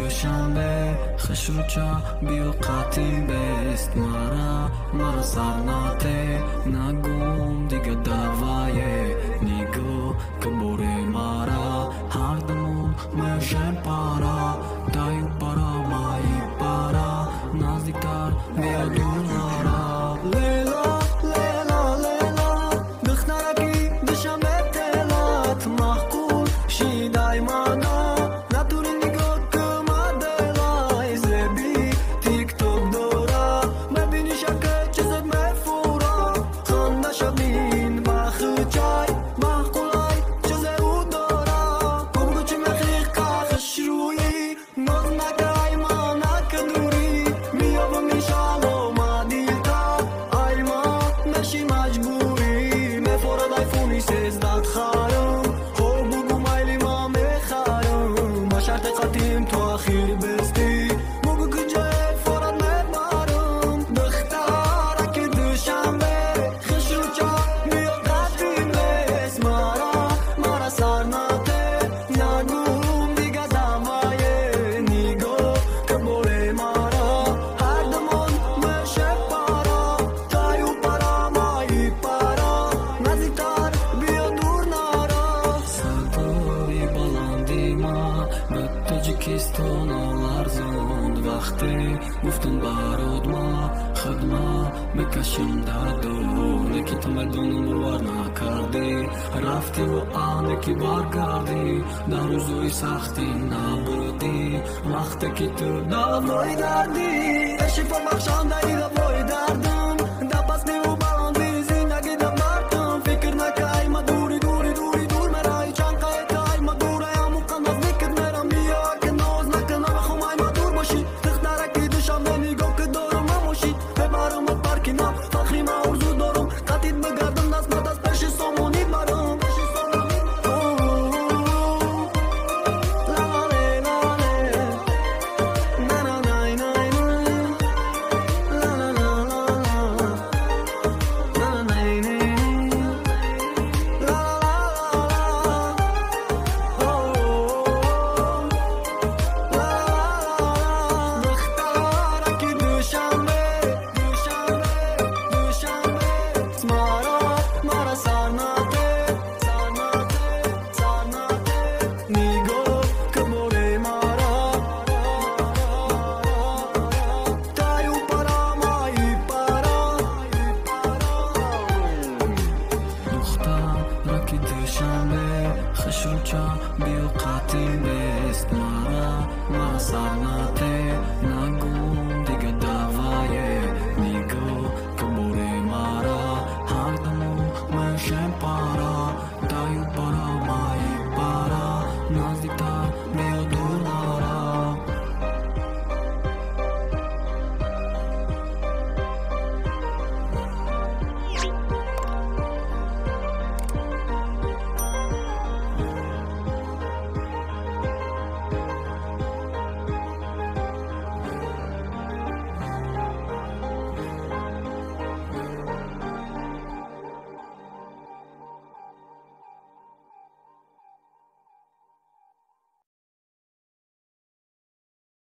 دوشنبه خشروچا بیو قطیم بست مرا سرناته نگم دیگه دوای نیگو که بوره مرا هر دمون میشن پارا دایو پارا مایی پارا نزدیکتر بیا دور نارا لیلا لیلا لیلا دخترکی دشم اطلاعات محکول شیدای مانا نتونی نگاه کما دلای زبی تیک توک دورا مبینی شکر چیزت مفورا خانده شبین بخ چای محکولای چیزه او دورا بگو چی مخیق کخش روی ناز نکای ما نکدوری میاب و میشالو ما دیلتا ای ما نشی مجبوری مفورد آیفونی سیزداد خارم خب بگو مایلی ما میخارم ما شرط قدیم تو اخیر بستی بگو کجای فورد میبارم دخترک دوشنبه خشوچا بیا قدیم بس مرا سرناته نگوم دیگه دوای نیگو که بوره مرا هر دمان میشه پارا تایو پارا مایی پارا نزدیکتر بیا دور نارا صدای بلندی ما به تاجیکستان لرزاند وقتی گفتن برات ما خدمت بکشیم در دور نکی تمدن باور نکردی رفتی و آنکی برگردی در روزای سختی نبودی وقتی که تو دوای دردی شفا بخشان داری